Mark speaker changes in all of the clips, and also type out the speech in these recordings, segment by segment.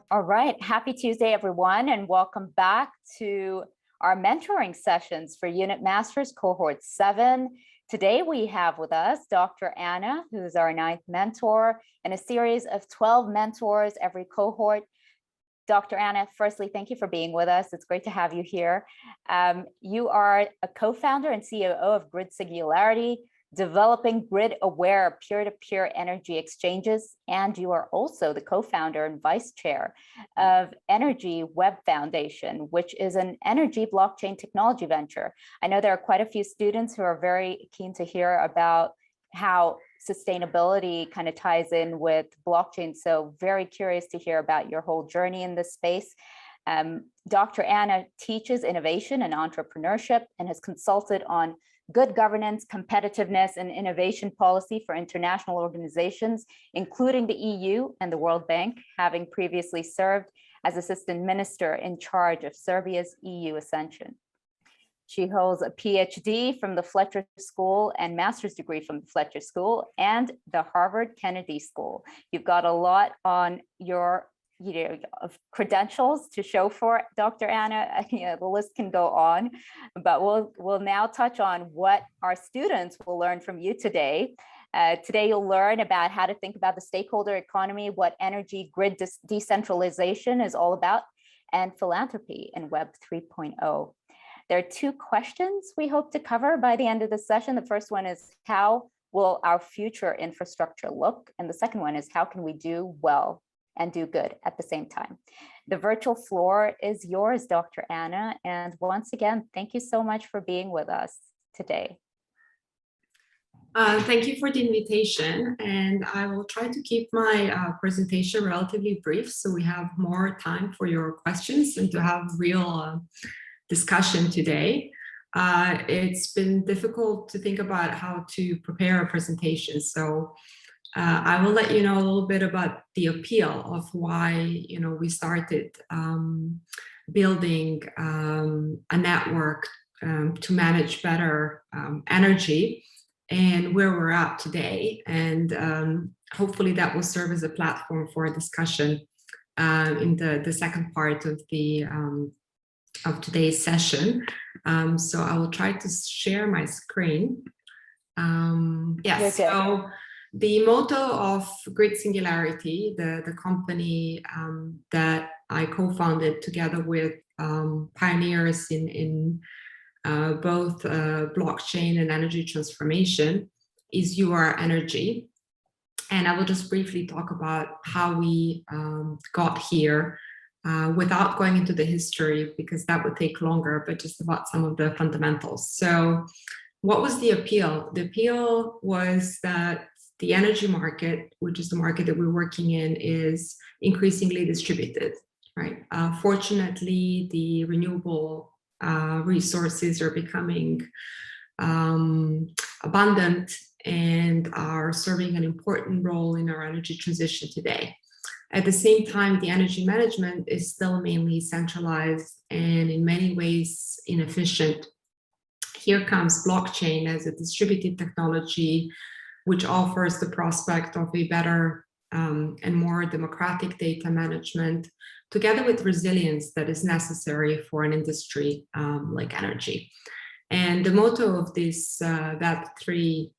Speaker 1: All right, happy Tuesday, everyone, and welcome back to our mentoring sessions for Unit Masters Cohort 7. Today we have with us Dr. Anna, who's our 9th mentor, and a series of 12 mentors every cohort. Dr. Anna, firstly, thank you for being with us. It's great to have you here. You are a co-founder and CEO of Grid Singularity, developing grid-aware peer-to-peer energy exchanges, and you are also the co-founder and vice chair of Energy Web Foundation, which is an energy blockchain technology venture. I know there are quite a few students who are very keen to hear about how sustainability kind of ties in with blockchain, so very curious to hear about your whole journey in this space. Dr. Anna teaches innovation and entrepreneurship and has consulted on good governance, competitiveness, and innovation policy for international organizations, including the EU and the World Bank, having previously served as assistant minister in charge of Serbia's EU accession. She holds a PhD from the Fletcher School and master's degree from the Fletcher School and the Harvard Kennedy School. You've got a lot on your of credentials to show for it, Dr. Anna. The list can go on, but we'll now touch on what our students will learn from you today. Today you'll learn about how to think about the stakeholder economy, what energy grid decentralization is all about, and philanthropy in Web 3.0. There are 2 questions we hope to cover by the end of the session. The first one is, how will our future infrastructure look? And the second one is, how can we do well and do good at the same time? The virtual floor is yours, Dr. Anna. And once again, thank you so much for being with us today.
Speaker 2: Thank you for the invitation. And I will try to keep my presentation relatively brief so we have more time for your questions and to have real discussion today. It's been difficult to think about how to prepare a presentation. So I will let you know a little bit about the appeal of why we started building a network to manage better energy and where we're at today. And hopefully that will serve as a platform for a discussion in the second part of today's session. So I will try to share my screen. Yes, so the motto of Grid Singularity, the company that I co-founded together with pioneers in both blockchain and energy transformation, is You Are Energy. And I will just briefly talk about how we got here without going into the history, because that would take longer, but just about some of the fundamentals. So what was the appeal? The appeal was that the energy market, which is the market that we're working in, is increasingly distributed, right? Fortunately, the renewable resources are becoming abundant and are serving an important role in our energy transition today. At the same time, the energy management is still mainly centralized and in many ways inefficient. Here comes blockchain as a distributed technology, which offers the prospect of a better and more democratic data management, together with resilience that is necessary for an industry like energy. And the motto of this Web3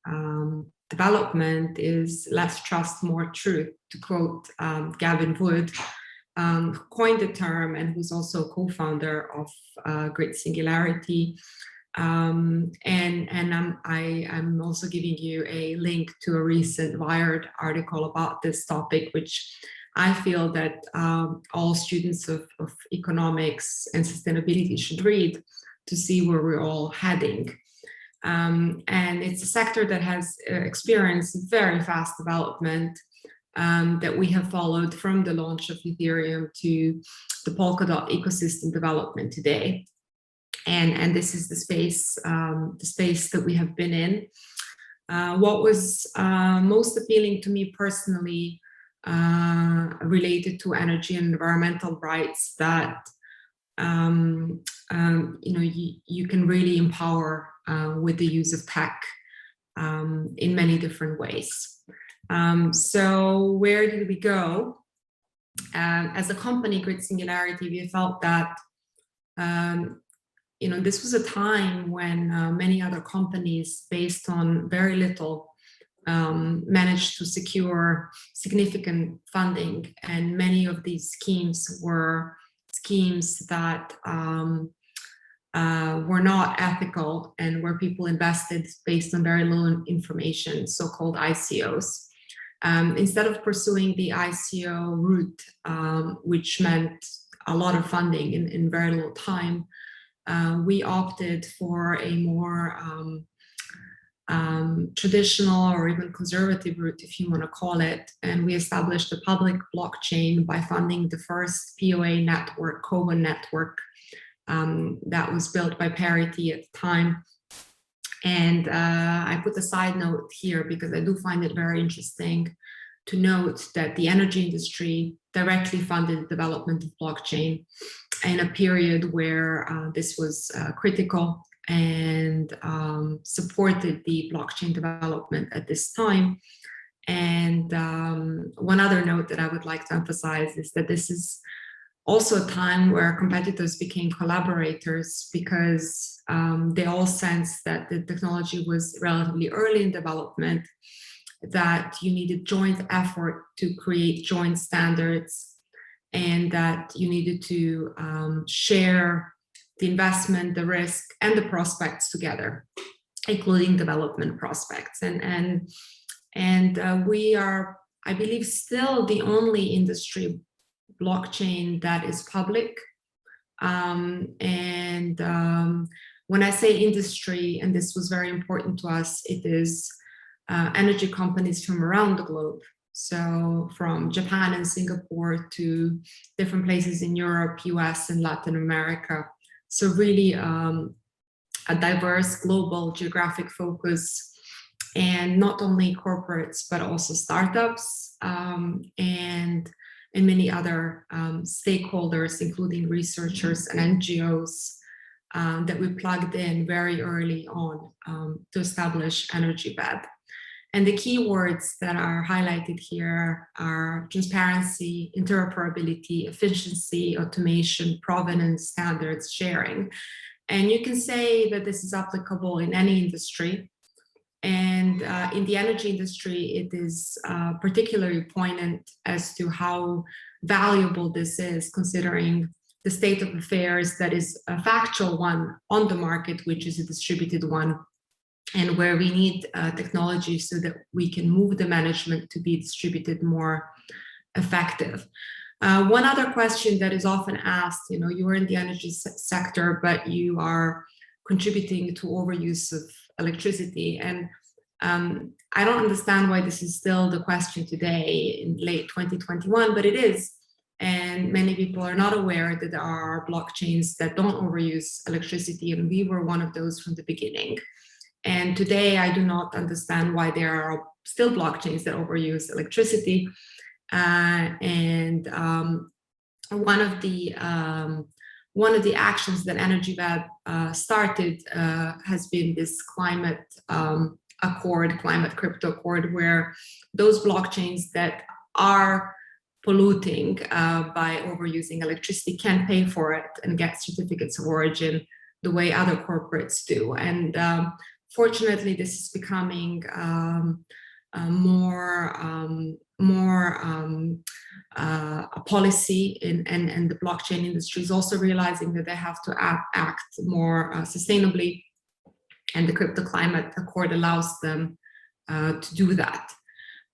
Speaker 2: development is less trust, more truth, to quote Gavin Wood, who coined the term and who's also co-founder of Grid Singularity. I'm also giving you a link to a recent Wired article about this topic, which I feel that all students of economics and sustainability should read to see where we're all heading. And it's a sector that has experienced very fast development that we have followed from the launch of Ethereum to the Polkadot ecosystem development today. And this is the space that we have been in. What was most appealing to me personally related to energy and environmental rights, that you can really empower with the use of tech in many different ways. So where did we go? as a company, Grid Singularity, we felt that this was a time when many other companies, based on very little, managed to secure significant funding, and many of these schemes were schemes that were not ethical and where people invested based on very low information, so-called ICOs. Instead of pursuing the ICO route, which meant a lot of funding in very little time, we opted for a more traditional or even conservative route, if you want to call it. And we established a public blockchain by funding the first POA network, Cohort network, that was built by Parity at the time. And I put a side note here because I do find it very interesting to note that the energy industry directly funded the development of blockchain in a period where this was critical, and supported the blockchain development at this time. And one other note that I would like to emphasize is that this is also a time where competitors became collaborators, because they all sensed that the technology was relatively early in development, that you needed joint effort to create joint standards, and that you needed to share the investment, the risk, and the prospects together, including development prospects. And we are, I believe, still the only industry blockchain that is public. When I say industry, and this was very important to us, it is energy companies from around the globe. So from Japan and Singapore to different places in Europe, US, and Latin America. So really a diverse global geographic focus, and not only corporates, but also startups and many other stakeholders, including researchers and NGOs that we plugged in very early on to establish EnergyWeb. And the keywords that are highlighted here are transparency, interoperability, efficiency, automation, provenance, standards, sharing. And you can say that this is applicable in any industry. And in the energy industry, it is particularly poignant as to how valuable this is, considering the state of affairs that is a factual one on the market, which is a distributed one, and where we need technology so that we can move the management to be distributed more effective. One other question that is often asked, you are in the energy sector, but you are contributing to overuse of electricity. And I don't understand why this is still the question today in late 2021, but it is. And many people are not aware that there are blockchains that don't overuse electricity, and we were one of those from the beginning. And today I do not understand why there are still blockchains that overuse electricity. One of the actions that EnergyWeb started has been this climate accord, climate crypto accord, where those blockchains that are polluting by overusing electricity can pay for it and get certificates of origin the way other corporates do. And fortunately, this is becoming more a policy, and the blockchain industry is also realizing that they have to act more sustainably, and the Crypto Climate Accord allows them to do that.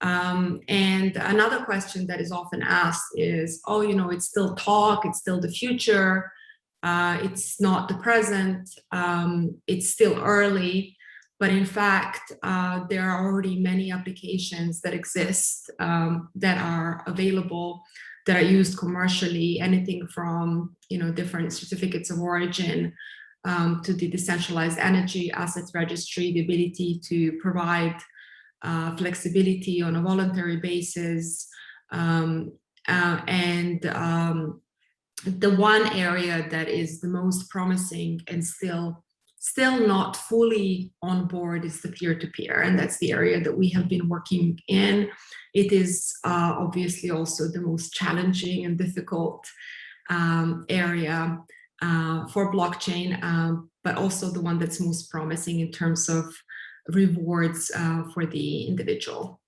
Speaker 2: And another question that is often asked is, it's still talk, it's still the future, it's not the present, it's still early. But in fact, there are already many applications that exist that are available, that are used commercially, anything from different certificates of origin to the decentralized energy assets registry, the ability to provide flexibility on a voluntary basis. The one area that is the most promising and still still not fully on board is the peer-to-peer, and that's the area that we have been working in. It is obviously also the most challenging and difficult area for blockchain, but also the one that's most promising in terms of rewards for the individual.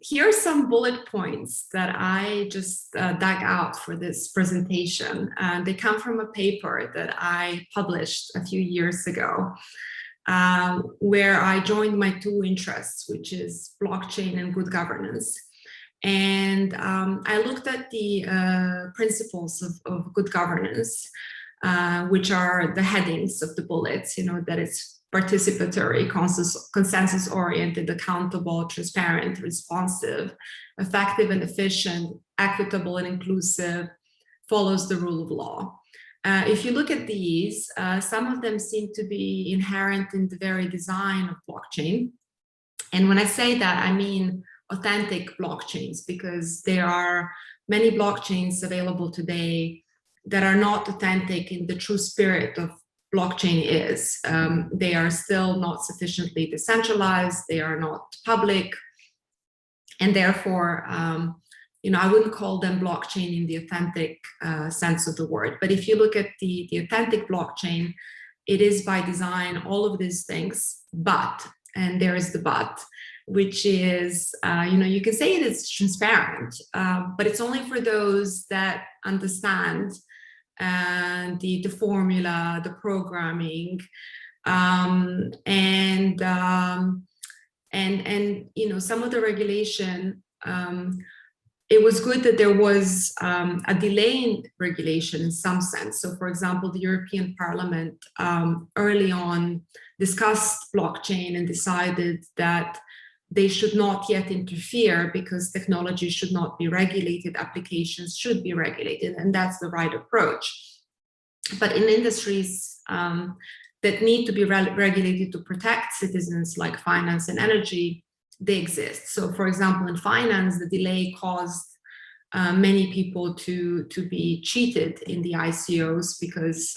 Speaker 2: Here are some bullet points that I just dug out for this presentation. They come from a paper that I published a few years ago, where I joined my two interests, which is blockchain and good governance. And I looked at the principles of good governance, which are the headings of the bullets, that it's participatory, consensus-oriented, accountable, transparent, responsive, effective and efficient, equitable and inclusive, follows the rule of law. If you look at these, some of them seem to be inherent in the very design of blockchain. And when I say that, I mean authentic blockchains, because there are many blockchains available today that are not authentic in the true spirit of blockchain is. They are still not sufficiently decentralized, they are not public, and therefore, I wouldn't call them blockchain in the authentic sense of the word. But if you look at the authentic blockchain, it is by design all of these things, but, and there is the but, which is, you can say it is transparent, but it's only for those that understand and the formula, the programming, and some of the regulation. It was good that there was a delay in regulation in some sense. So, for example, the European Parliament early on discussed blockchain and decided that they should not yet interfere because technology should not be regulated, applications should be regulated, and that's the right approach. But in industries that need to be regulated to protect citizens, like finance and energy, they exist. So, for example, in finance, the delay caused many people to be cheated in the ICOs because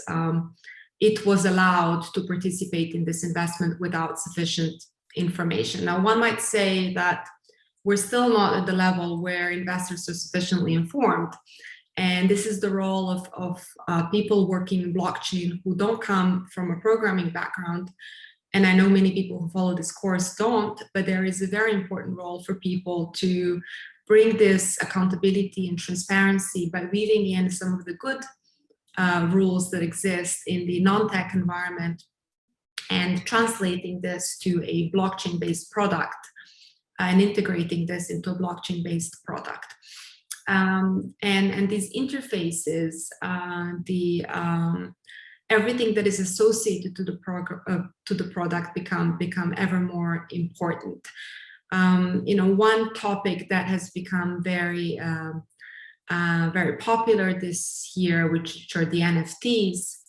Speaker 2: it was allowed to participate in this investment without sufficient information. Now, one might say that we're still not at the level where investors are sufficiently informed. And this is the role of people working in blockchain who don't come from a programming background. And I know many people who follow this course don't, but there is a very important role for people to bring this accountability and transparency by weaving in some of the good rules that exist in the non-tech environment and translating this to a blockchain-based product and integrating this into a blockchain-based product. And these interfaces, everything that is associated to the product become ever more important. One topic that has become very popular this year, which are the NFTs,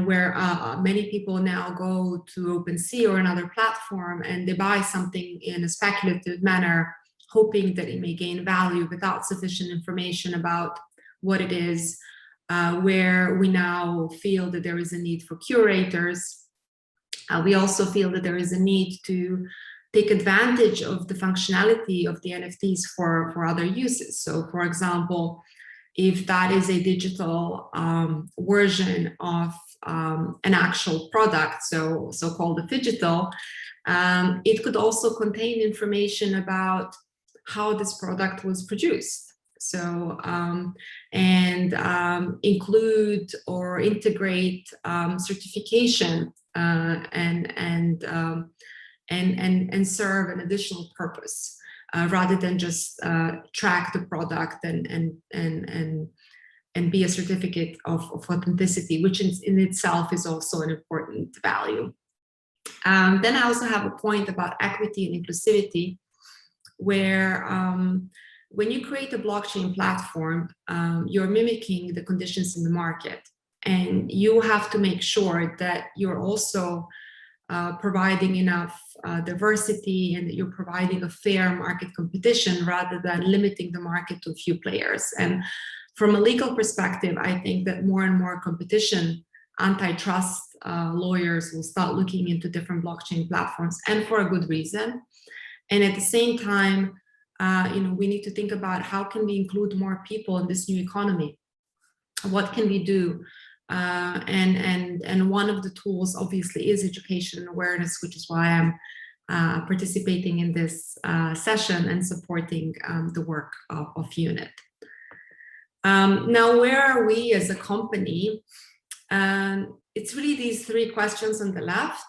Speaker 2: where many people now go to OpenSea or another platform and they buy something in a speculative manner, hoping that it may gain value without sufficient information about what it is, where we now feel that there is a need for curators. We also feel that there is a need to take advantage of the functionality of the NFTs for other uses. So, for example, if that is a digital version of an actual product, so-called a digital, it could also contain information about how this product was produced. So, include or integrate certification and serve an additional purpose rather than just track the product and be a certificate of authenticity, which in itself is also an important value. Then I also have a point about equity and inclusivity, where when you create a blockchain platform, you're mimicking the conditions in the market, and you have to make sure that you're also providing enough diversity and that you're providing a fair market competition rather than limiting the market to a few players. And from a legal perspective, I think that more and more competition antitrust lawyers will start looking into different blockchain platforms, and for a good reason. And at the same time, we need to think about how can we include more people in this new economy? What can we do? And one of the tools obviously is education and awareness, which is why I'm participating in this session and supporting the work of UNIT. Now, where are we as a company? It's really these three questions on the left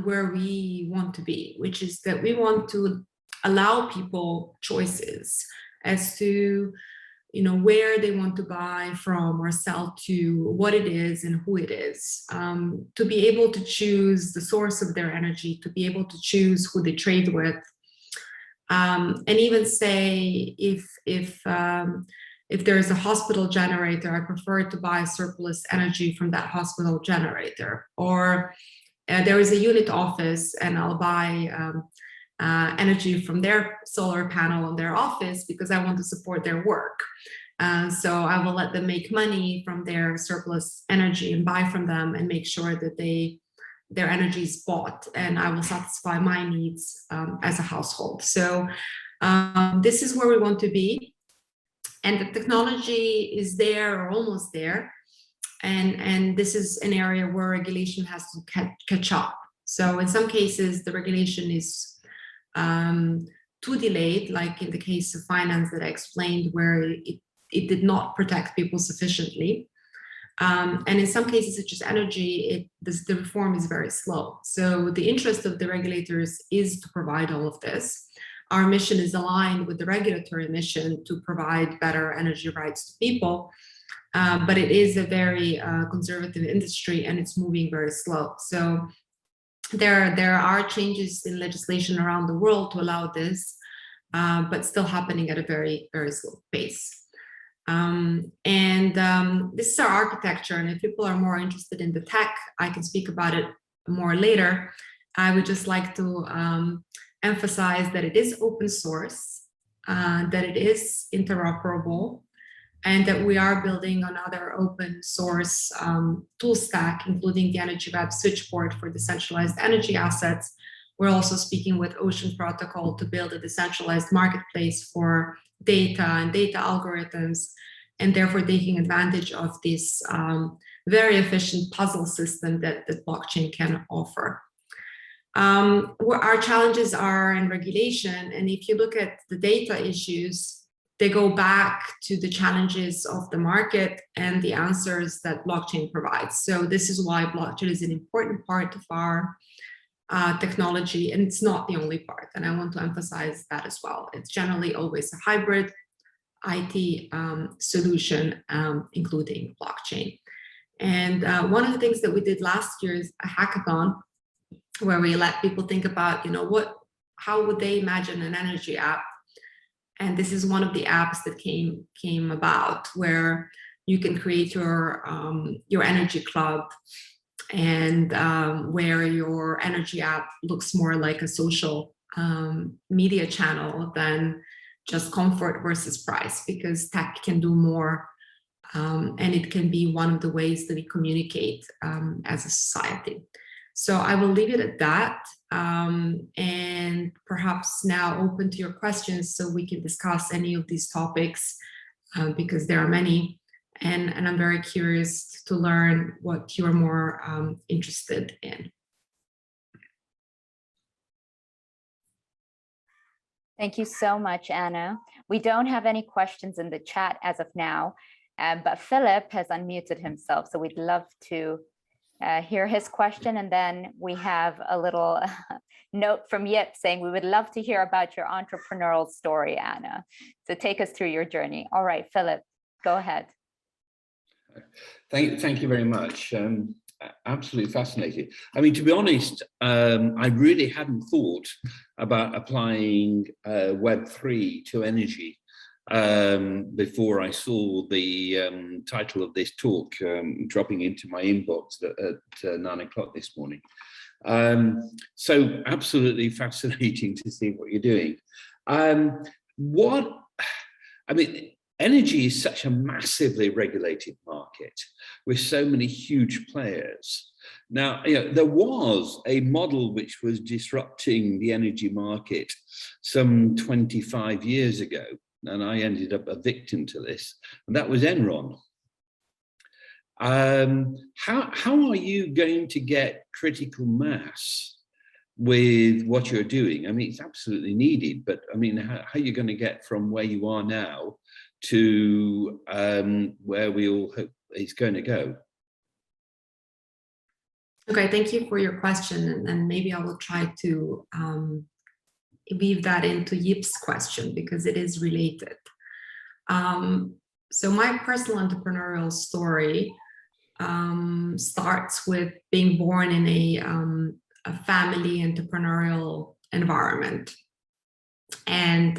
Speaker 2: where we want to be, which is that we want to allow people choices as to where they want to buy from or sell to, what it is and who it is, to be able to choose the source of their energy, to be able to choose who they trade with, and even say if there's a hospital generator, I prefer to buy surplus energy from that hospital generator, or there is a unit office and I'll buy energy from their solar panel on their office because I want to support their work. So I will let them make money from their surplus energy and buy from them and make sure that their energy is bought, and I will satisfy my needs as a household. So this is where we want to be. And the technology is there or almost there. And this is an area where regulation has to catch up. So in some cases, the regulation is too delayed, like in the case of finance that I explained, where it did not protect people sufficiently. And in some cases, such as energy, the reform is very slow. So the interest of the regulators is to provide all of this. Our mission is aligned with the regulatory mission to provide better energy rights to people. But it is a very conservative industry and it's moving very slow. So there are changes in legislation around the world to allow this, but still happening at a very, very slow pace. This is our architecture, and if people are more interested in the tech, I can speak about it more later. I would just like to emphasize that it is open source, that it is interoperable, and that we are building another open source tool stack, including the Energy Web switchboard for decentralized energy assets. We're also speaking with Ocean Protocol to build a decentralized marketplace for data and data algorithms, and therefore taking advantage of this very efficient puzzle system that the blockchain can offer. Our challenges are in regulation, and if you look at the data issues, they go back to the challenges of the market and the answers that blockchain provides. So this is why blockchain is an important part of our technology, and it's not the only part. And I want to emphasize that as well. It's generally always a hybrid IT solution, including blockchain. And one of the things that we did last year is a hackathon, where we let people think about, how would they imagine an energy app? And this is one of the apps that came about, where you can create your energy club, and where your energy app looks more like a social media channel than just comfort versus price, because tech can do more, and it can be one of the ways that we communicate as a society. So I will leave it at that, and perhaps now open to your questions so we can discuss any of these topics, because there are many, and I'm very curious to learn what you're more interested in.
Speaker 1: Thank you so much, Anna. We don't have any questions in the chat as of now, but Philip has unmuted himself, so we'd love to hear his question. And then we have a little note from Yip saying, we would love to hear about your entrepreneurial story, Anna. So take us through your journey. All right, Philip, go ahead.
Speaker 3: Thank you very much. Absolutely fascinating. I mean, to be honest, I really hadn't thought about applying Web3 to energy before I saw the title of this talk dropping into my inbox at 9 o'clock this morning. So absolutely fascinating to see what you're doing. energy is such a massively regulated market with so many huge players. Now, there was a model which was disrupting the energy market some 25 years ago, and I ended up a victim to this, and that was Enron. How are you going to get critical mass with what you're doing? I mean, it's absolutely needed, but I mean, how are you going to get from where you are now to where we all hope it's going to go?
Speaker 2: Okay, thank you for your question, and maybe I will try to weave that into Yip's question because it is related. So my personal entrepreneurial story starts with being born in a family entrepreneurial environment, and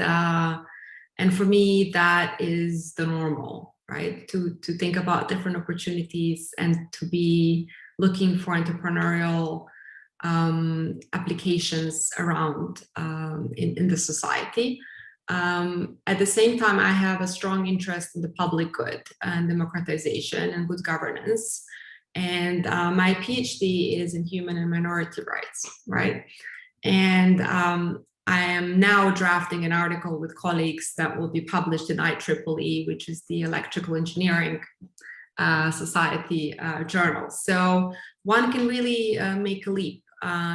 Speaker 2: for me that is the normal, right? To think about different opportunities and to be looking for entrepreneurial applications around in the society. At the same time, I have a strong interest in the public good and democratization and good governance. And my PhD is in human and minority rights, right? And I am now drafting an article with colleagues that will be published in IEEE, which is the Electrical Engineering Society journal. So one can really make a leap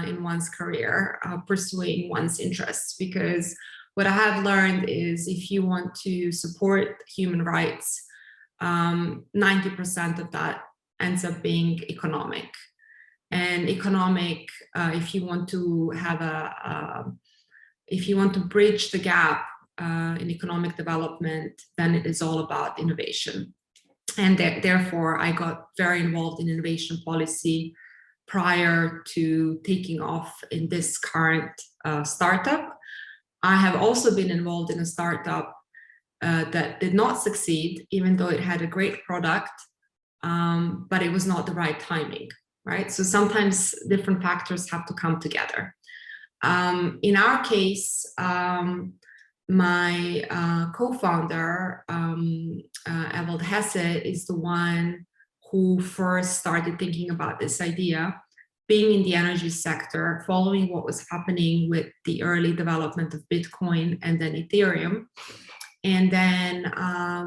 Speaker 2: in one's career, pursuing one's interests, because what I have learned is if you want to support human rights, 90% of that ends up being economic. And economic, if you want to have if you want to bridge the gap in economic development, then it is all about innovation. And therefore, I got very involved in innovation policy prior to taking off in this current startup. I have also been involved in a startup that did not succeed, even though it had a great product, but it was not the right timing, right? So sometimes different factors have to come together. In our case, my co-founder, Ewald Hesse, is the one who first started thinking about this idea, being in the energy sector, following what was happening with the early development of Bitcoin and then Ethereum. And then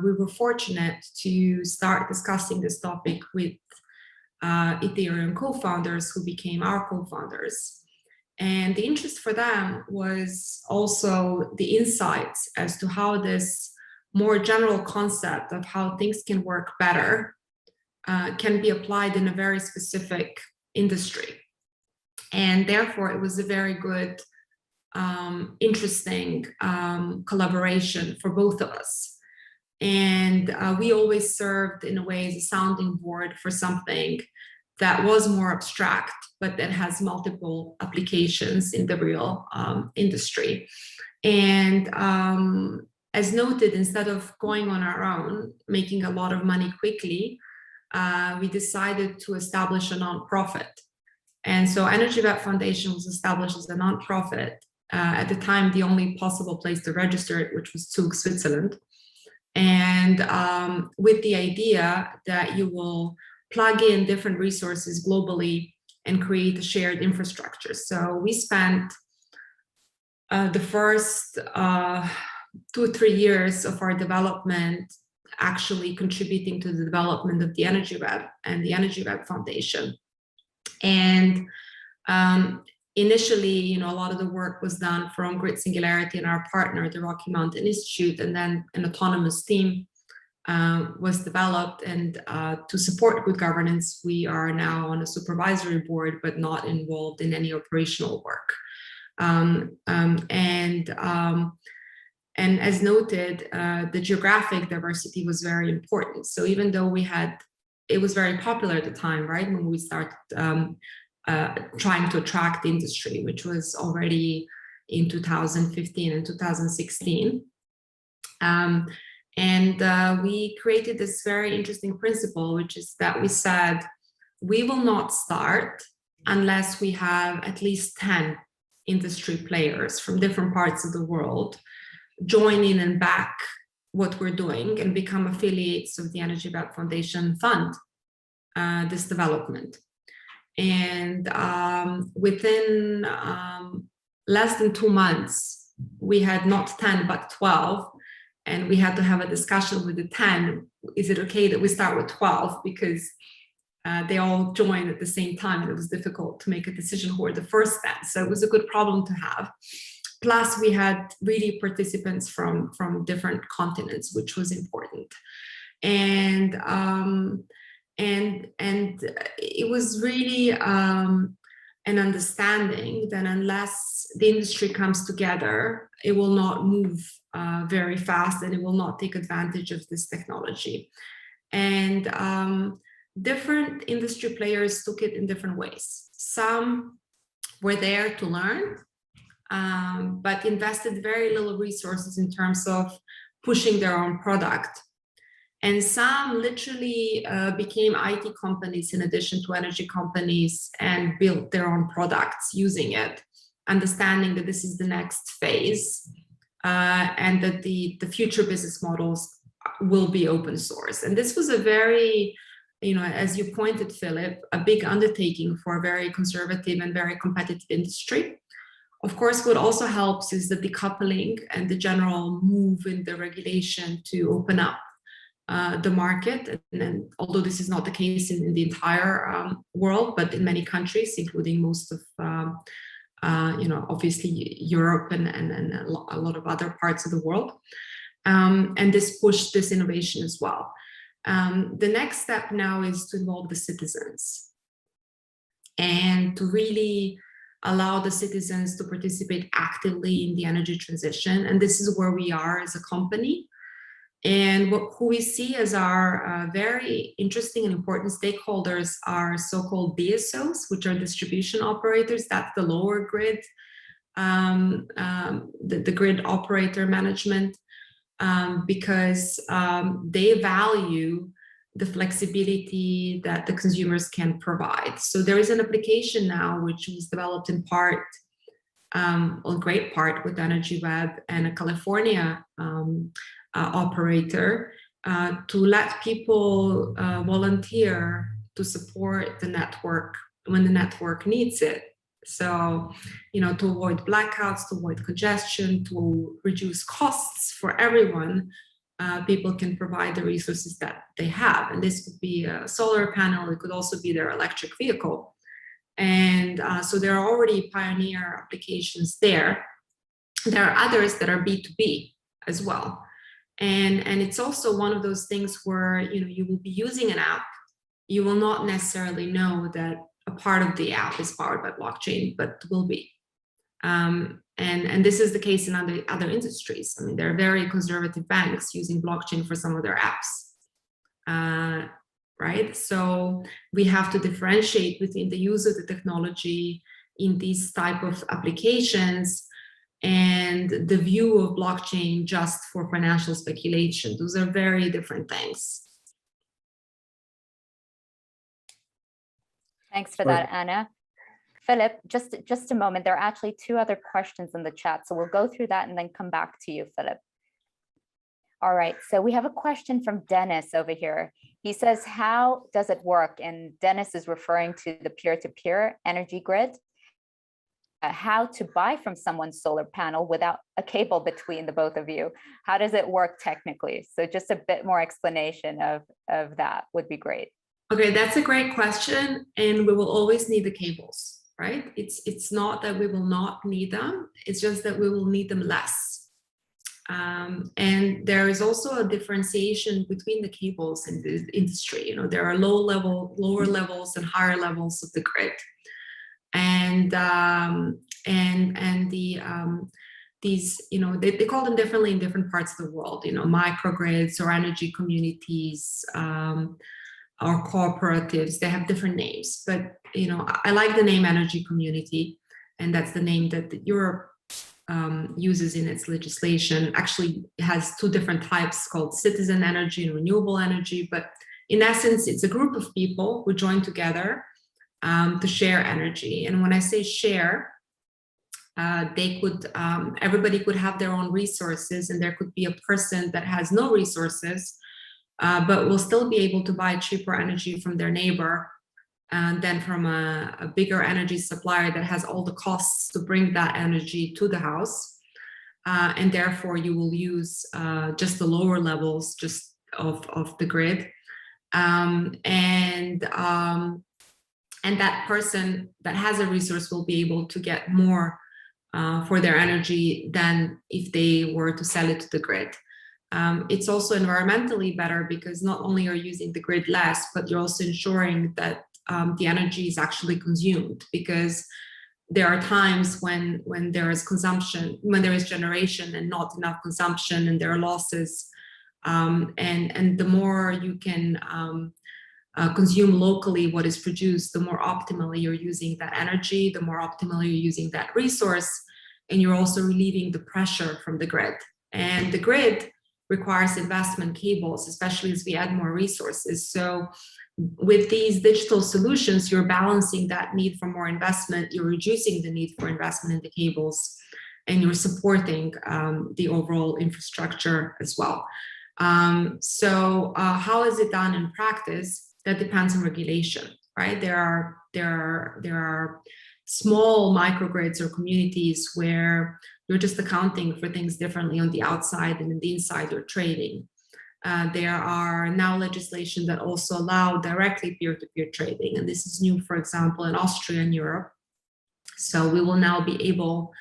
Speaker 2: we were fortunate to start discussing this topic with Ethereum co-founders who became our co-founders. And the interest for them was also the insights as to how this more general concept of how things can work better can be applied in a very specific industry. And therefore, it was a very good, interesting collaboration for both of us. And we always served in a way as a sounding board for something that was more abstract, but that has multiple applications in the real industry. And as noted, instead of going on our own, making a lot of money quickly, we decided to establish a nonprofit. And so Energy Web Foundation was established as a nonprofit. At the time, the only possible place to register it, which was Zug, Switzerland. And with the idea that you will plug in different resources globally and create a shared infrastructure. So we spent the first 2 or 3 years of our development actually contributing to the development of the Energy Web and the Energy Web Foundation. And initially, a lot of the work was done from Grid Singularity and our partner, the Rocky Mountain Institute, and then an autonomous team was developed. And to support good governance, we are now on a supervisory board, but not involved in any operational work. And as noted, the geographic diversity was very important. So even though it was very popular at the time, right, when we started trying to attract the industry, which was already in 2015 and 2016. And we created this very interesting principle, which is that we said, we will not start unless we have at least 10 industry players from different parts of the world join in and back what we're doing and become affiliates of the Energy Web Foundation fund this development. And within less than 2 months, we had not 10, but 12. And we had to have a discussion with the 10. Is it okay that we start with 12? Because they all joined at the same time, and it was difficult to make a decision who were the first 10. So it was a good problem to have. Plus, we had really participants from different continents, which was important. And it was really an understanding that unless the industry comes together, it will not move very fast, and it will not take advantage of this technology. And different industry players took it in different ways. Some were there to learn, but invested very little resources in terms of pushing their own product. And some literally became IT companies in addition to energy companies and built their own products using it, understanding that this is the next phase and that the future business models will be open source. And this was a very, as you pointed, Philip, a big undertaking for a very conservative and very competitive industry. Of course, what also helps is the decoupling and the general move in the regulation to open up the market. And then, although this is not the case in the entire world, but in many countries, including most of, obviously Europe and a lot of other parts of the world. And this pushed this innovation as well. The next step now is to involve the citizens and to really allow the citizens to participate actively in the energy transition. And this is where we are as a company. And who we see as our very interesting and important stakeholders are so-called DSOs, which are distribution operators. That's the lower grid, the grid operator management, because they value the flexibility that the consumers can provide. So there is an application now which was developed in part, a great part with Energy Web and a California operator to let people volunteer to support the network when the network needs it. So, to avoid blackouts, to avoid congestion, to reduce costs for everyone, people can provide the resources that they have. And this could be a solar panel, it could also be their electric vehicle. And so there are already pioneer applications there. There are others that are B2B as well. And it's also one of those things where, you will be using an app, you will not necessarily know that a part of the app is powered by blockchain, but will be. And this is the case in other industries. I mean, there are very conservative banks using blockchain for some of their apps, right? So we have to differentiate between the use of the technology in these type of applications and the view of blockchain just for financial speculation. Those are very different things.
Speaker 1: Thanks for that, Anna. Philip, just a moment. There are actually 2 other questions in the chat, so we'll go through that and then come back to you, Philip. All right, so we have a question from Dennis over here. He says, how does it work? And Dennis is referring to the peer-to-peer energy grid. How to buy from someone's solar panel without a cable between the both of you. How does it work technically? So just a bit more explanation of that would be great.
Speaker 2: Okay, that's a great question. And we will always need the cables, right? It's not that we will not need them. It's just that we will need them less. And there is also a differentiation between the cables in the industry. There are lower levels and higher levels of the grid. And these, they call them differently in different parts of the world, microgrids or energy communities or cooperatives. They have different names, but I like the name energy community, and that's the name that Europe uses in its legislation. Actually, it has 2 different types called citizen energy and renewable energy, but in essence, it's a group of people who join together to share energy. And when I say share, everybody could have their own resources, and there could be a person that has no resources, but will still be able to buy cheaper energy from their neighbor than from a bigger energy supplier that has all the costs to bring that energy to the house. And therefore you will use just the lower levels just of the grid. And that person that has a resource will be able to get more for their energy than if they were to sell it to the grid. It's also environmentally better because not only are you using the grid less, but you're also ensuring that the energy is actually consumed, because there are times when there is consumption, when there is generation and not enough consumption, and there are losses. And the more you can consume locally what is produced, the more optimally you're using that energy, the more optimally you're using that resource, and you're also relieving the pressure from the grid. And the grid requires investment cables, especially as we add more resources. So with these digital solutions, you're balancing that need for more investment, you're reducing the need for investment in the cables, and you're supporting the overall infrastructure as well. So how is it done in practice? That depends on regulation, right? There are small microgrids or communities where you're just accounting for things differently on the outside, and in the inside you're trading. There are now legislation that also allow directly peer-to-peer trading, and this is new, for example, in Austria and Europe. So we will now be able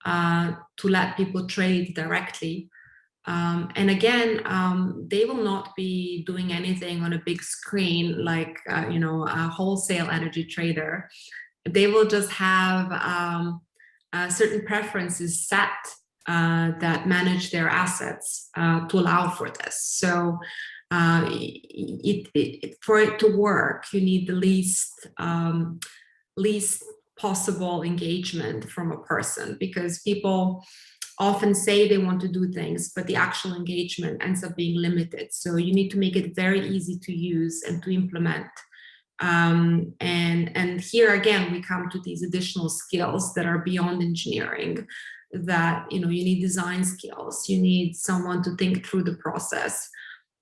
Speaker 2: to let people trade directly. And again, they will not be doing anything on a big screen like a wholesale energy trader. They will just have certain preferences set that manage their assets to allow for this. So for it to work, you need the least possible engagement from a person, because people often say they want to do things, but the actual engagement ends up being limited. So you need to make it very easy to use and to implement. And here again, we come to these additional skills that are beyond engineering, that you need design skills, you need someone to think through the process.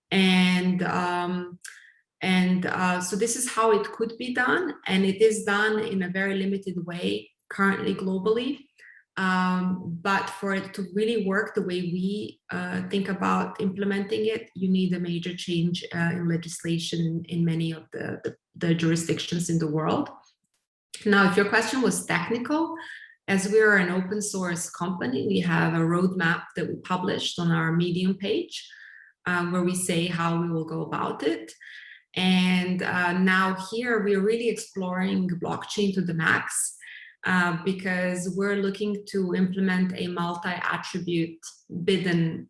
Speaker 2: And so this is how it could be done, and it is done in a very limited way currently globally. But for it to really work the way we think about implementing it, you need a major change in legislation in many of the jurisdictions in the world. Now, if your question was technical, as we are an open source company, we have a roadmap that we published on our Medium page, where we say how we will go about it. And now here we're really exploring blockchain to the max. Because we're looking to implement a multi-attribute bid and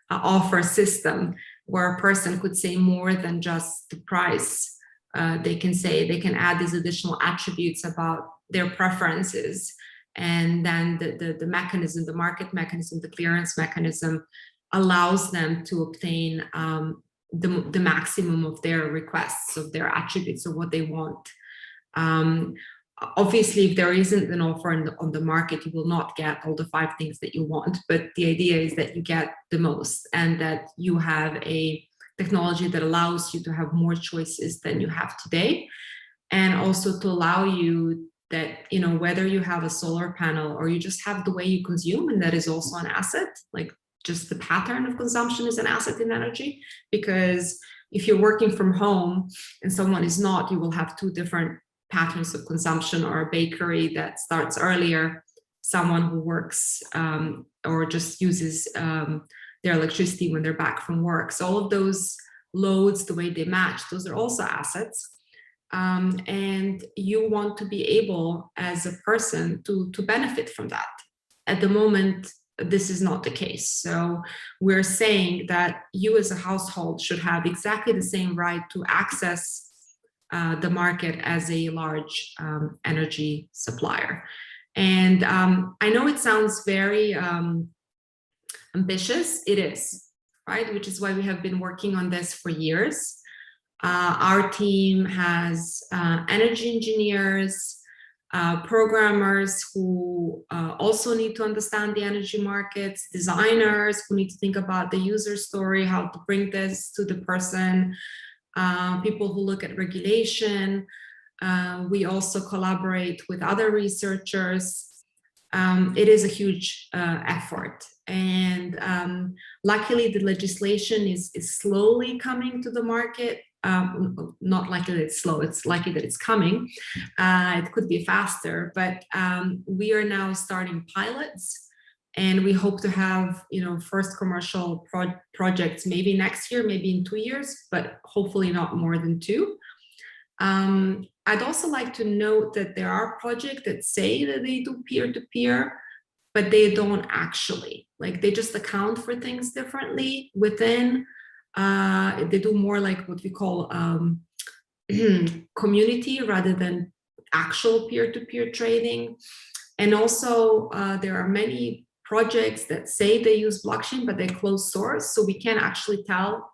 Speaker 2: offer system where a person could say more than just the price. They can add these additional attributes about their preferences, and then the mechanism, the market mechanism, the clearance mechanism allows them to obtain the maximum of their requests, of their attributes, of what they want. Obviously, if there isn't an offer on the market, you will not get all the 5 things that you want, but the idea is that you get the most, and that you have a technology that allows you to have more choices than you have today, and also to allow you that, whether you have a solar panel or you just have the way you consume, and that is also an asset, like just the pattern of consumption is an asset in energy, because if you're working from home and someone is not, you will have 2 different patterns of consumption, or a bakery that starts earlier, someone who works or just uses their electricity when they're back from work. So all of those loads, the way they match, those are also assets. And you want to be able as a person to benefit from that. At the moment, this is not the case. So we're saying that you as a household should have exactly the same right to access the market as a large energy supplier. And I know it sounds very ambitious. It is, right? Which is why we have been working on this for years. Our team has energy engineers, programmers who also need to understand the energy markets, designers who need to think about the user story, how to bring this to the person, people who look at regulation. We also collaborate with other researchers. It is a huge effort. And luckily, the legislation is slowly coming to the market. Not likely that it's slow, it's likely that it's coming. It could be faster, but we are now starting pilots, and we hope to have, first commercial projects maybe next year, maybe in 2 years, but hopefully not more than 2. I'd also like to note that there are projects that say that they do peer-to-peer, but they don't actually. Like, they just account for things differently within. They do more like what we call community rather than actual peer-to-peer trading. And also, there are many projects that say they use blockchain, but they close source, so we can't actually tell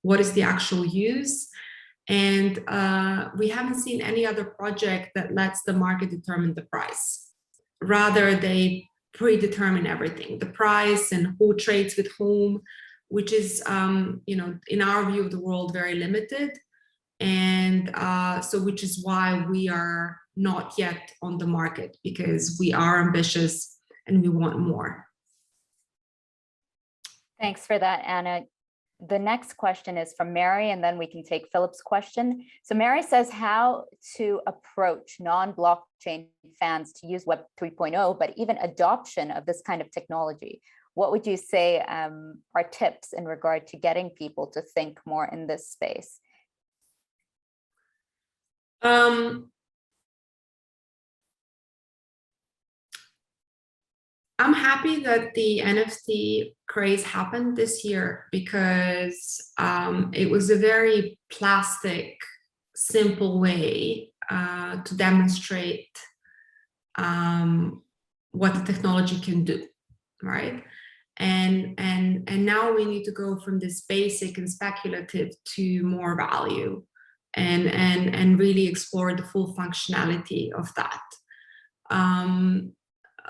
Speaker 2: what is the actual use. And we haven't seen any other project that lets the market determine the price. Rather, they predetermine everything, the price and who trades with whom, which is, in our view of the world, very limited. And so which is why we are not yet on the market, because we are ambitious and we want more.
Speaker 1: Thanks for that, Anna. The next question is from Mary, and then we can take Philip's question. So Mary says how to approach non-blockchain fans to use Web 3.0, but even adoption of this kind of technology. What would you say are tips in regard to getting people to think more in this space?
Speaker 2: I'm happy that the NFT craze happened this year, because it was a very plastic, simple way to demonstrate what the technology can do, right? And now we need to go from this basic and speculative to more value, and really explore the full functionality of that.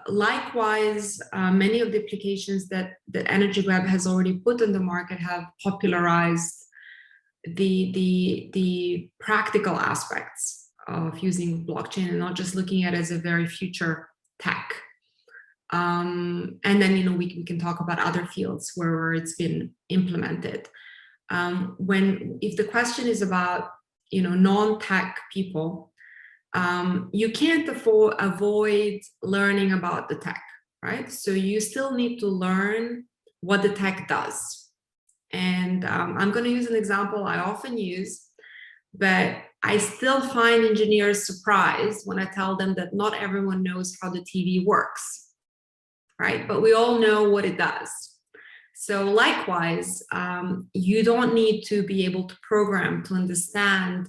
Speaker 2: Likewise, many of the applications that Energy Web has already put on the market have popularized the practical aspects of using blockchain, and not just looking at it as a very future tech. And then, we can talk about other fields where it's been implemented. If the question is about, non-tech people, you can't avoid learning about the tech, right? So you still need to learn what the tech does. And I'm going to use an example I often use, but I still find engineers surprised when I tell them that not everyone knows how the TV works, right? But we all know what it does. So likewise, you don't need to be able to program to understand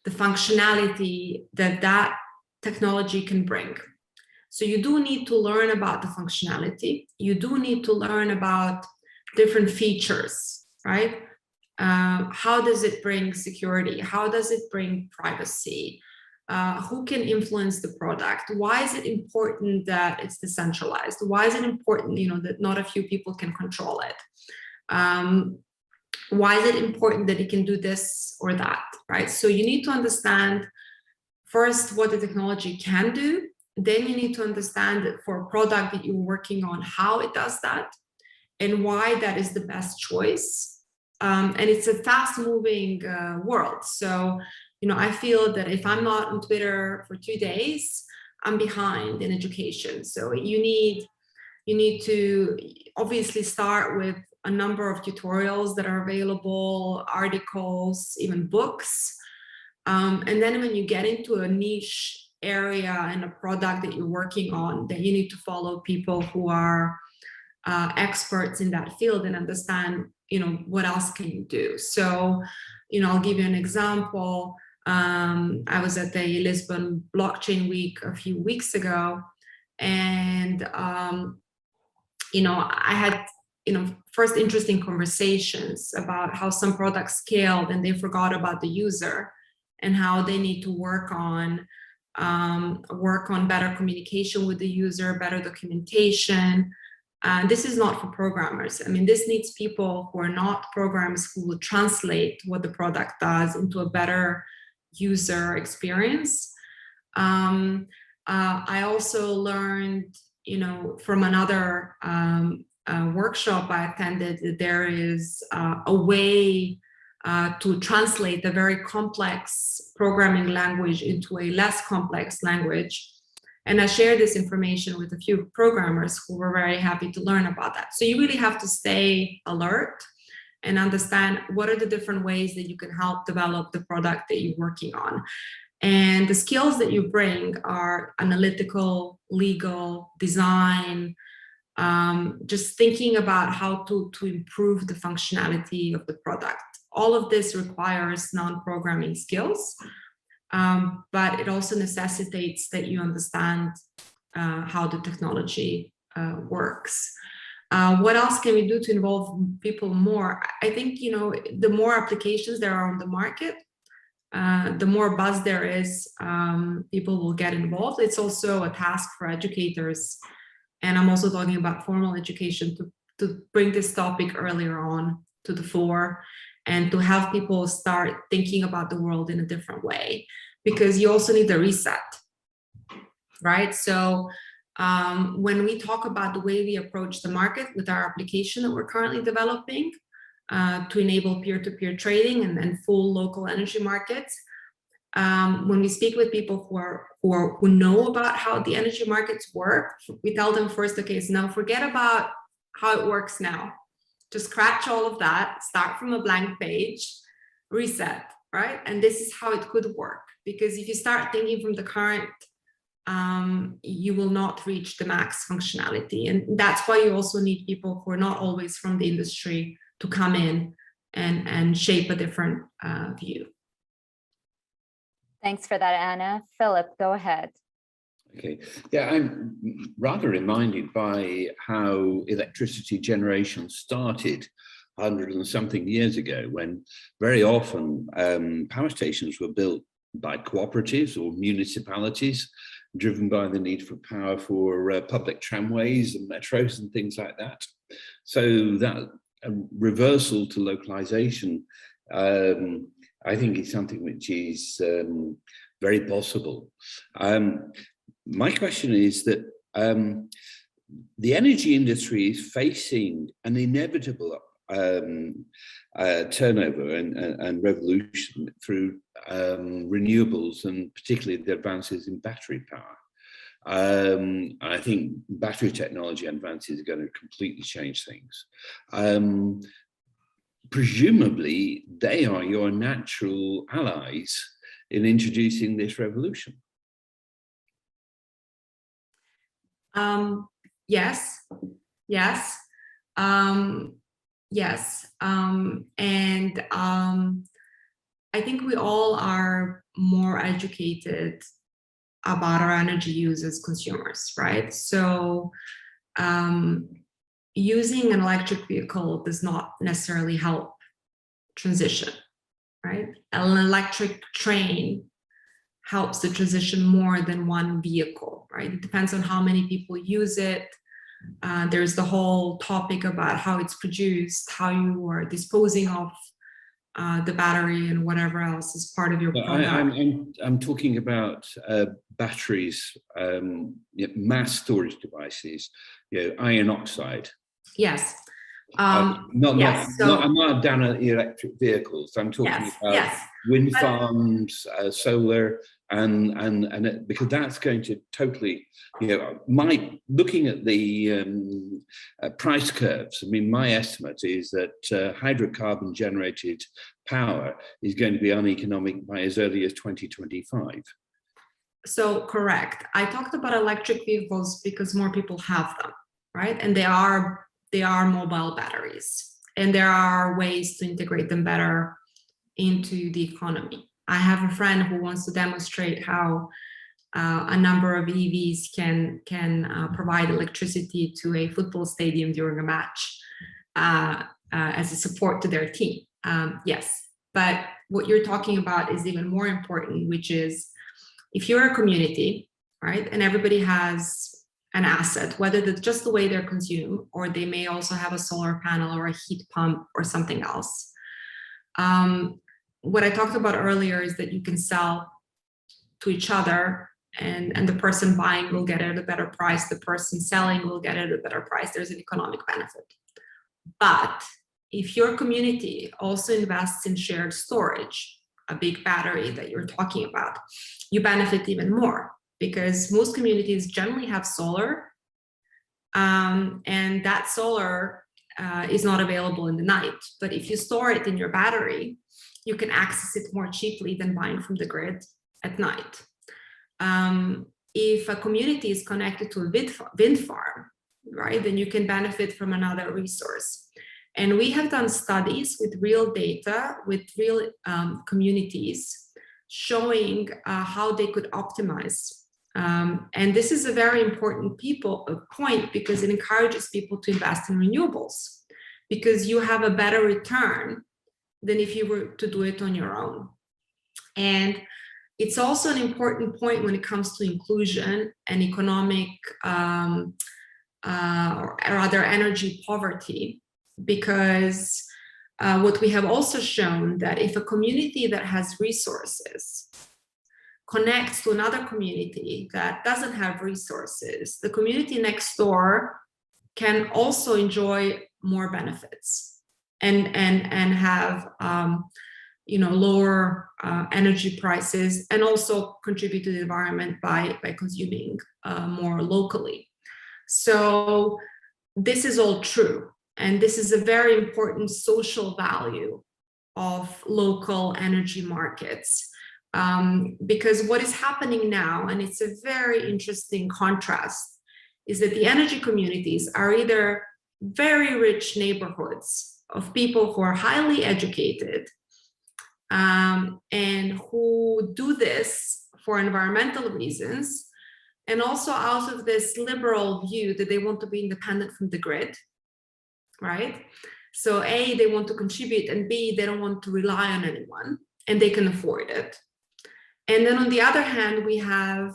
Speaker 2: the functionality that technology can bring. So you do need to learn about the functionality. You do need to learn about different features, right? How does it bring security? How does it bring privacy? Who can influence the product? Why is it important that it's decentralized? Why is it important, that not a few people can control it? Why is it important that it can do this or that, right? So you need to understand first what the technology can do. Then you need to understand that for a product that you're working on, how it does that and why that is the best choice. And it's a fast-moving world. So, I feel that if I'm not on Twitter for 2 days, I'm behind in education. So you need to obviously start with a number of tutorials that are available, articles, even books. And then when you get into a niche area and a product that you're working on, then you need to follow people who are experts in that field and understand, what else can you do? So, I'll give you an example. I was at the Lisbon Blockchain Week a few weeks ago, and, I had, first interesting conversations about how some products scaled and they forgot about the user and how they need to work on work on better communication with the user, better documentation. This is not for programmers. I mean, this needs people who are not programmers who will translate what the product does into a better user experience. I also learned, from another workshop I attended, that there is a way to translate a very complex programming language into a less complex language. And I shared this information with a few programmers who were very happy to learn about that. So you really have to stay alert and understand what are the different ways that you can help develop the product that you're working on. And the skills that you bring are analytical, legal, design, just thinking about how to improve the functionality of the product. All of this requires non-programming skills, but it also necessitates that you understand how the technology works. What else can we do to involve people more? I think, the more applications there are on the market, the more buzz there is, people will get involved. It's also a task for educators. And I'm also talking about formal education to bring this topic earlier on to the fore and to have people start thinking about the world in a different way, because you also need a reset, right? So when we talk about the way we approach the market with our application that we're currently developing to enable peer-to-peer trading and full local energy markets, when we speak with people who know about how the energy markets work, we tell them first, okay, so now forget about how it works now. Just scratch all of that, start from a blank page, reset, right? And this is how it could work. Because if you start thinking from the current, you will not reach the max functionality. And that's why you also need people who are not always from the industry to come in and shape a different view.
Speaker 1: Thanks for that, Anna. Philip, go ahead.
Speaker 3: Okay, yeah, I'm rather reminded by how electricity generation started 100 and something years ago, when very often power stations were built by cooperatives or municipalities, driven by the need for power for public tramways and metros and things like that. So that reversal to localization, I think, is something which is very possible. My question is that the energy industry is facing an inevitable turnover and revolution through renewables, and particularly the advances in battery power. I think battery technology advances are going to completely change things. Presumably, they are your natural allies in introducing this revolution.
Speaker 2: Yes. And I think we all are more educated about our energy use as consumers, right? So using an electric vehicle does not necessarily help transition, right? An electric train helps the transition more than one vehicle, right? It depends on how many people use it. There's the whole topic about how it's produced, how you are disposing of the battery and whatever else is part of your product.
Speaker 3: I'm talking about batteries, mass storage devices, iron oxide.
Speaker 2: Yes.
Speaker 3: I'm not down at electric vehicles. I'm talking about wind farms, solar, and because that's going to totally, looking at the price curves. I mean, my estimate is that hydrocarbon generated power is going to be uneconomic by as early as 2025.
Speaker 2: So correct. I talked about electric vehicles because more people have them, right? And they are mobile batteries, and there are ways to integrate them better into the economy. I have a friend who wants to demonstrate how a number of EVs can provide electricity to a football stadium during a match as a support to their team. Yes, but what you're talking about is even more important, which is if you're a community, right, and everybody has an asset, whether that's just the way they're consumed, or they may also have a solar panel or a heat pump or something else. What I talked about earlier is that you can sell to each other, and the person buying will get it at a better price, the person selling will get it at a better price. There's an economic benefit. But if your community also invests in shared storage, a big battery that you're talking about, you benefit even more, because most communities generally have solar, and that solar is not available in the night. But if you store it in your battery, you can access it more cheaply than buying from the grid at night. If a community is connected to a wind farm, right, then you can benefit from another resource. And we have done studies with real data, with real communities, showing how they could optimize. And this is a very important point, because it encourages people to invest in renewables, because you have a better return than if you were to do it on your own. And it's also an important point when it comes to inclusion and economic, or rather energy poverty, because what we have also shown that if a community that has resources connects to another community that doesn't have resources, the community next door can also enjoy more benefits and have lower energy prices, and also contribute to the environment by consuming more locally. So this is all true, and this is a very important social value of local energy markets, because what is happening now, and it's a very interesting contrast, is that the energy communities are either very rich neighborhoods of people who are highly educated, and who do this for environmental reasons, and also out of this liberal view that they want to be independent from the grid, right? So A, they want to contribute, and B, they don't want to rely on anyone, and they can afford it. And then on the other hand, we have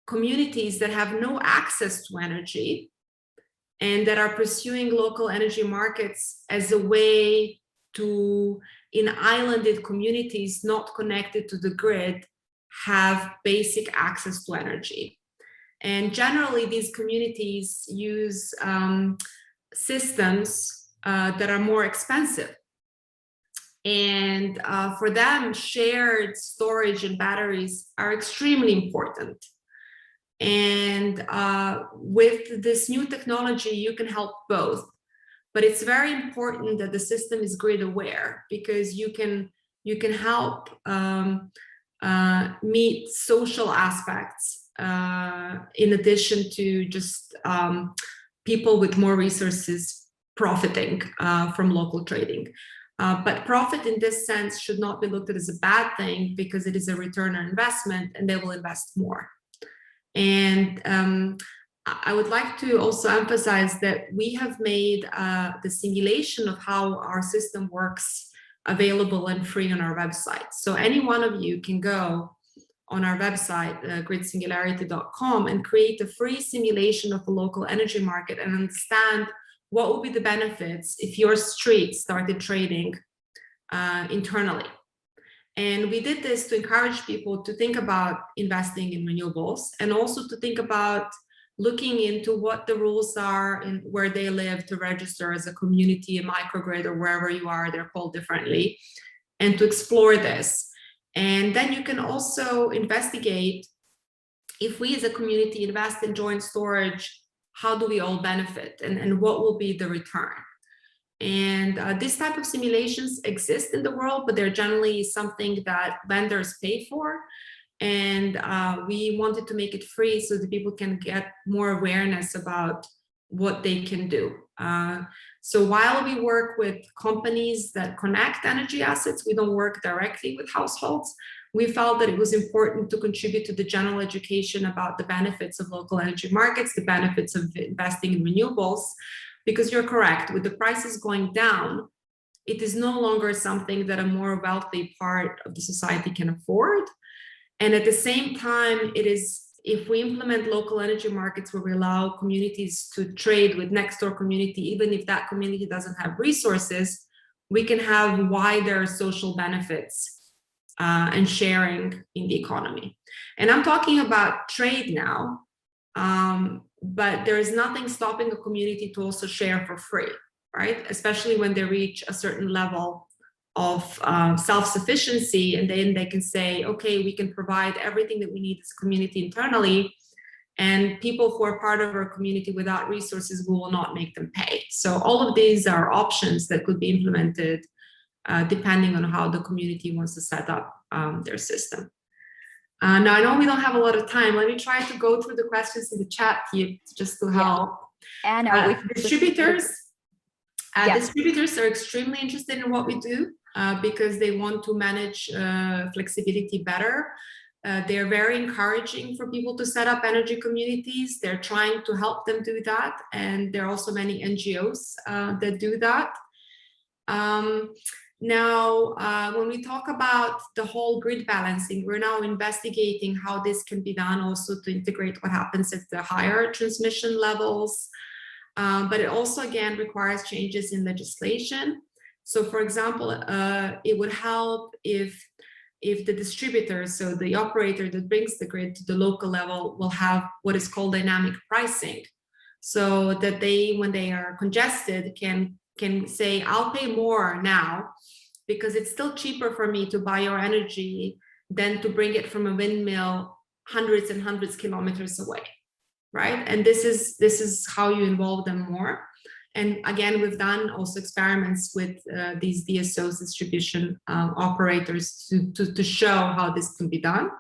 Speaker 2: communities that have no access to energy, and that are pursuing local energy markets as a way to, in islanded communities not connected to the grid, have basic access to energy. And generally, these communities use systems that are more expensive. And for them, shared storage and batteries are extremely important. And with this new technology, you can help both. But it's very important that the system is grid aware, because you can help meet social aspects in addition to just people with more resources profiting from local trading. But profit in this sense should not be looked at as a bad thing, because it is a return on investment, and they will invest more. And I would like to also emphasize that we have made the simulation of how our system works available and free on our website. So any one of you can go on our website, gridsingularity.com, and create a free simulation of the local energy market and understand what would be the benefits if your street started trading internally. And we did this to encourage people to think about investing in renewables, and also to think about looking into what the rules are in where they live to register as a community, a microgrid, or wherever you are, they're called differently, and to explore this. And then you can also investigate, if we as a community invest in joint storage, how do we all benefit, and what will be the return? And this type of simulations exist in the world, but they're generally something that vendors pay for. And we wanted to make it free so that people can get more awareness about what they can do. So while we work with companies that connect energy assets, we don't work directly with households. We felt that it was important to contribute to the general education about the benefits of local energy markets, the benefits of investing in renewables, because you're correct, with the prices going down, it is no longer something that a more wealthy part of the society can afford. And at the same time, if we implement local energy markets where we allow communities to trade with next door community, even if that community doesn't have resources, we can have wider social benefits and sharing in the economy. And I'm talking about trade now, but there is nothing stopping a community to also share for free, right? Especially when they reach a certain level of self-sufficiency, and then they can say, okay, we can provide everything that we need as a community internally, and people who are part of our community without resources, we will not make them pay. So all of these are options that could be implemented depending on how the community wants to set up their system. Now, I know we don't have a lot of time. Let me try to go through the questions in the chat here just to help.
Speaker 1: Anna,
Speaker 2: distributors
Speaker 1: yes.
Speaker 2: Distributors are extremely interested in what we do because they want to manage flexibility better. They're very encouraging for people to set up energy communities. They're trying to help them do that. And there are also many NGOs that do that. Now, when we talk about the whole grid balancing, we're now investigating how this can be done also to integrate what happens at the higher transmission levels. But it also, again, requires changes in legislation. So, for example, it would help if the distributor, so the operator that brings the grid to the local level, will have what is called dynamic pricing. So that they, when they are congested, can say, I'll pay more now because it's still cheaper for me to buy your energy than to bring it from a windmill hundreds and hundreds of kilometers away, right? And this is how you involve them more. And again, we've done also experiments with these DSOs, distribution operators, to show how this can be done.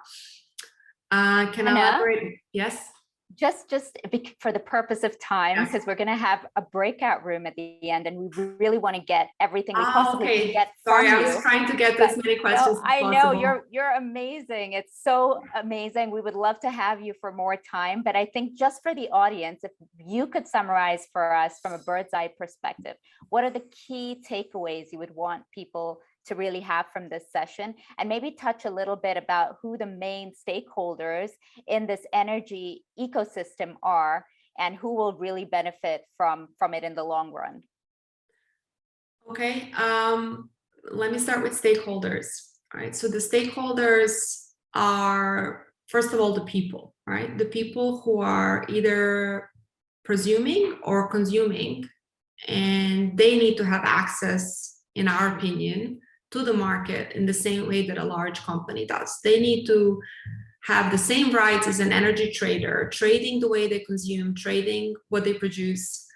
Speaker 2: Can I elaborate? Yes.
Speaker 1: Just for the purpose of time, because we're going to have a breakout room at the end, and we really want to get everything we possibly can get from you.
Speaker 2: Sorry, I was trying to get as many questions as
Speaker 1: I
Speaker 2: possible.
Speaker 1: know, you're amazing. It's so amazing. We would love to have you for more time, but I think just for the audience, if you could summarize for us from a bird's eye perspective, what are the key takeaways you would want people to really have from this session, and maybe touch a little bit about who the main stakeholders in this energy ecosystem are and who will really benefit from it in the long run.
Speaker 2: Okay, let me start with stakeholders. All right, so the stakeholders are, first of all, the people, right? The people who are either presuming or consuming, and they need to have access, in our opinion, to the market in the same way that a large company does. They need to have the same rights as an energy trader, trading the way they consume, trading what they produce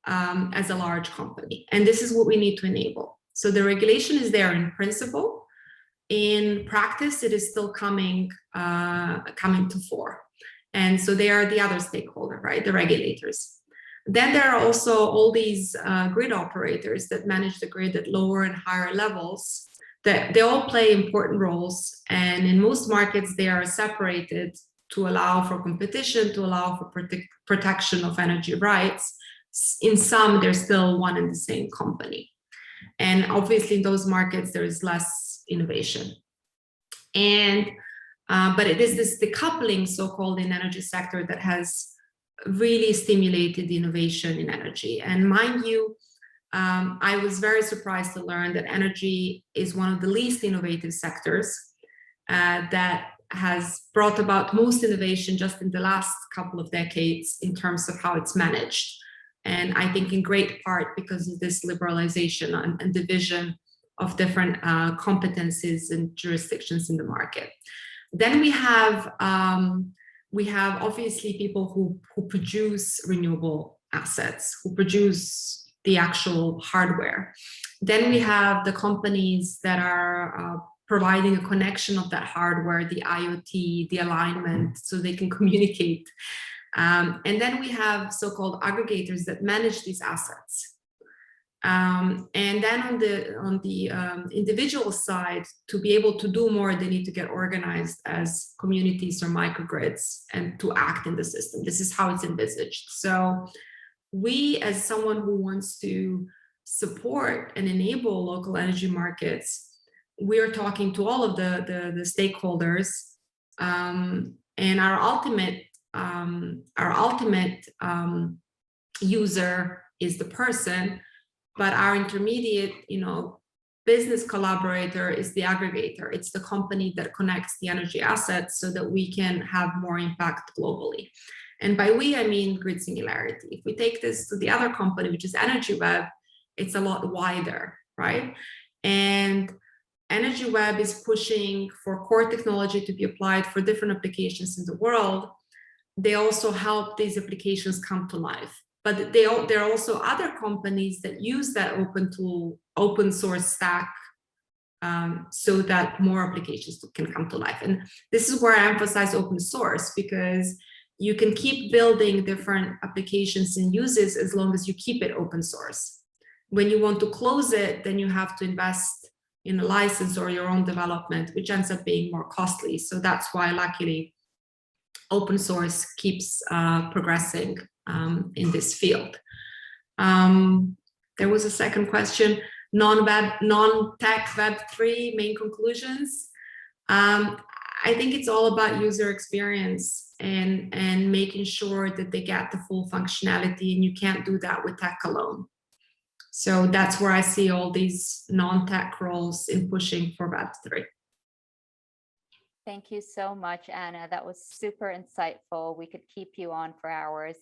Speaker 2: as a large company. And this is what we need to enable. So the regulation is there in principle. In practice, it is still coming to fore. And so they are the other stakeholder, right? The regulators. Then there are also all these grid operators that manage the grid at lower and higher levels, that they all play important roles. And in most markets, they are separated to allow for competition, to allow for protection of energy rights. In some, they're still one and the same company. And obviously in those markets, there is less innovation. And but it is this decoupling, so-called, in energy sector that has really stimulated innovation in energy. And mind you, I was very surprised to learn that energy is one of the least innovative sectors that has brought about most innovation just in the last couple of decades in terms of how it's managed. And I think in great part because of this liberalization and division of different competencies and jurisdictions in the market. Then we have obviously people who produce renewable assets, who produce the actual hardware. Then we have the companies that are providing a connection of that hardware, the IoT, the alignment, so they can communicate. And then we have so-called aggregators that manage these assets. And then on the individual side, to be able to do more, they need to get organized as communities or microgrids and to act in the system. This is how it's envisaged. So we, as someone who wants to support and enable local energy markets, we're talking to all of the stakeholders And our ultimate user is the person, but our intermediate, business collaborator is the aggregator. It's the company that connects the energy assets so that we can have more impact globally. And by we, I mean Grid Singularity. If we take this to the other company, which is Energy Web, it's a lot wider, right? And Energy Web is pushing for core technology to be applied for different applications in the world. They also help these applications come to life. But there are also other companies that use that open source stack so that more applications can come to life. And this is where I emphasize open source, because you can keep building different applications and uses as long as you keep it open source. When you want to close it, then you have to invest in a license or your own development, which ends up being more costly. So that's why, luckily, open source keeps progressing in this field. There was a second question, non-tech Web3 main conclusions. I think it's all about user experience and making sure that they get the full functionality, and you can't do that with tech alone. So that's where I see all these non-tech roles in pushing for Web3.
Speaker 1: Thank you so much, Anna. That was super insightful. We could keep you on for hours.